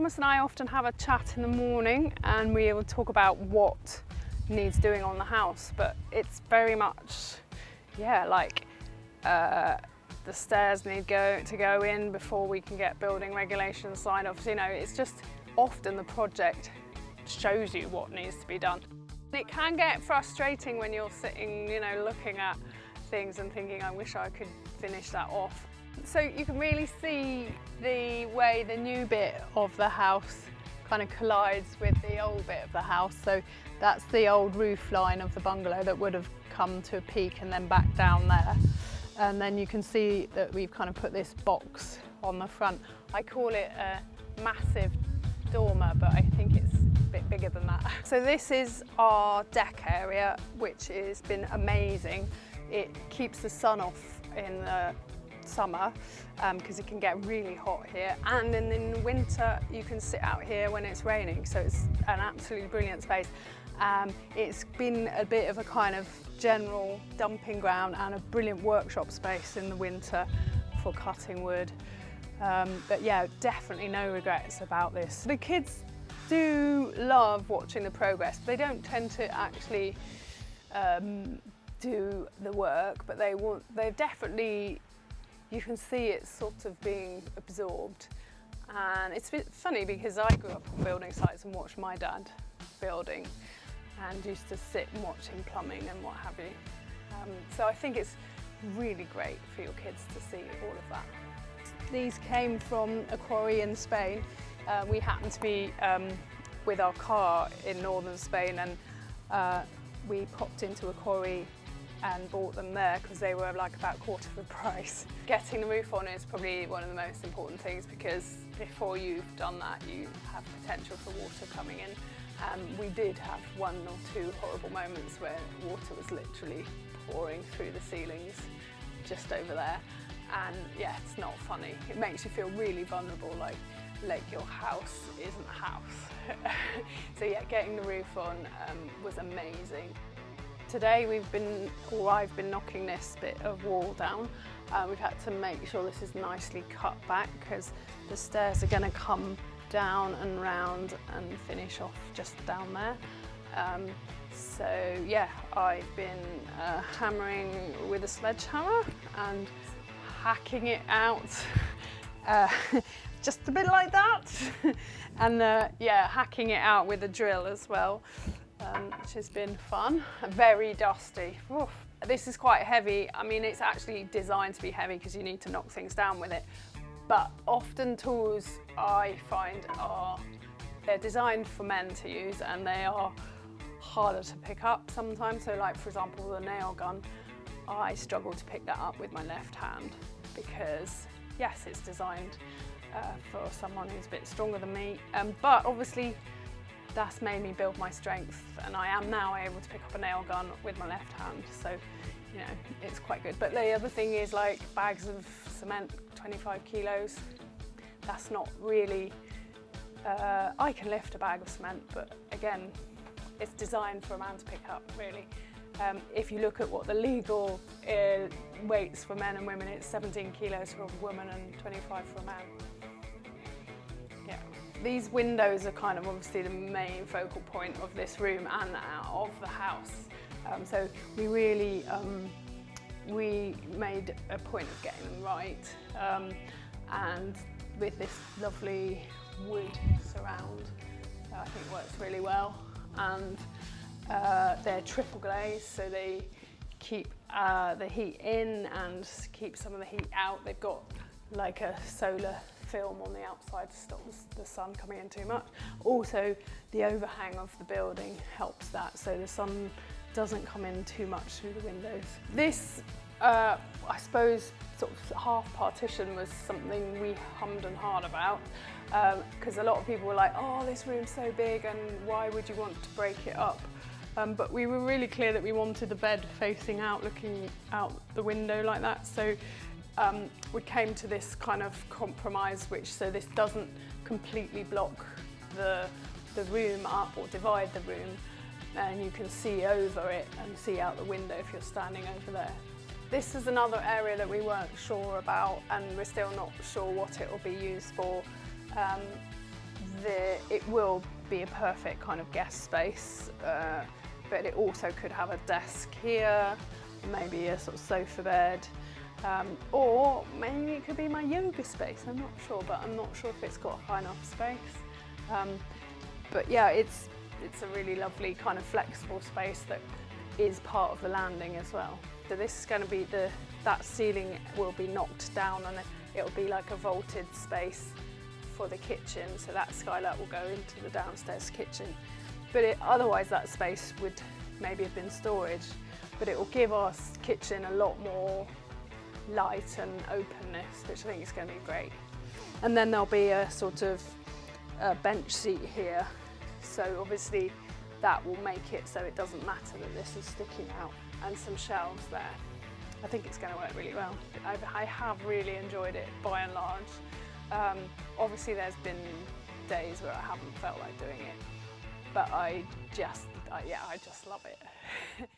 Thomas and I often have a chat in the morning and we will talk about what needs doing on the house, but it's very much, yeah, like the stairs need to go in before we can get building regulations signed off. You know, it's just often the project shows you what needs to be done. It can get frustrating when you're sitting, you know, looking at things and thinking, I wish I could finish that off. So you can really see the way the new bit of the house kind of collides with the old bit of the house. So that's the old roof line of the bungalow that would have come to a peak and then back down there. And then you can see that we've kind of put this box on the front. I call it a massive dormer, but I think it's a bit bigger than that. So this is our deck area, which has been amazing. It keeps the sun off in the summer because it can get really hot here, and then in the winter you can sit out here when it's raining, so it's an absolutely brilliant space. It's been a bit of a kind of general dumping ground and a brilliant workshop space in the winter for cutting wood. But yeah, definitely no regrets about this. The kids do love watching the progress. They don't tend to actually do the work, but they've definitely, you can see it sort of being absorbed. And it's a bit funny because I grew up on building sites and watched my dad building and used to sit and watching plumbing and what have you. So I think it's really great for your kids to see all of that. These came from a quarry in Spain. We happened to be with our car in northern Spain, and we popped into a quarry and bought them there because they were like about quarter of the price. Getting the roof on is probably one of the most important things, because before you've done that you have potential for water coming in. We did have 1 or 2 horrible moments where water was literally pouring through the ceilings just over there, and yeah, it's not funny. It makes you feel really vulnerable, like your house isn't a house. So yeah, getting the roof on was amazing. Today I've been knocking this bit of wall down. We've had to make sure this is nicely cut back because the stairs are going to come down and round and finish off just down there. So yeah, I've been hammering with a sledgehammer and hacking it out, just a bit like that, and yeah, hacking it out with a drill as well. Which has been fun. Very dusty. Oof. This is quite heavy. I mean, it's actually designed to be heavy because you need to knock things down with it. But often tools I find they're designed for men to use, and they are harder to pick up sometimes. So like, for example, the nail gun, I struggle to pick that up with my left hand because yes, it's designed for someone who's a bit stronger than me. But obviously, that's made me build my strength, and I am now able to pick up a nail gun with my left hand, so you know, it's quite good. But the other thing is, like, bags of cement, 25 kilos, that's not really, I can lift a bag of cement, but again, it's designed for a man to pick up, really. If you look at what the legal weights for men and women, it's 17 kilos for a woman and 25 for a man. Yeah. These windows are kind of obviously the main focal point of this room and of the house. So we really, we made a point of getting them right. And with this lovely wood surround, I think works really well. And they're triple glazed, so they keep the heat in and keep some of the heat out. They've got like a solar film on the outside to stop the sun coming in too much. Also, the overhang of the building helps that, so the sun doesn't come in too much through the windows. This, I suppose, sort of half partition was something we hummed and hawed about, because a lot of people were like, oh, this room's so big and why would you want to break it up? But we were really clear that we wanted the bed facing out, looking out the window like that. So we came to this kind of compromise, so this doesn't completely block the room up or divide the room, and you can see over it and see out the window if you're standing over there. This is another area that we weren't sure about, and we're still not sure what it will be used for. it will be a perfect kind of guest space, but it also could have a desk here, maybe a sort of sofa bed, or maybe it could be my yoga space. I'm not sure, but I'm not sure if it's got high enough space. But yeah, it's a really lovely kind of flexible space that is part of the landing as well. So this is going to be that ceiling will be knocked down and it'll be like a vaulted space for the kitchen, so that skylight will go into the downstairs kitchen. But otherwise that space would maybe have been storage, but it will give our kitchen a lot more light and openness, which I think is going to be great. And then there'll be a sort of bench seat here, so obviously that will make it so it doesn't matter that this is sticking out, and some shelves there. I think it's going to work really well. I have really enjoyed it by and large. Obviously there's been days where I haven't felt like doing it, but I just love it.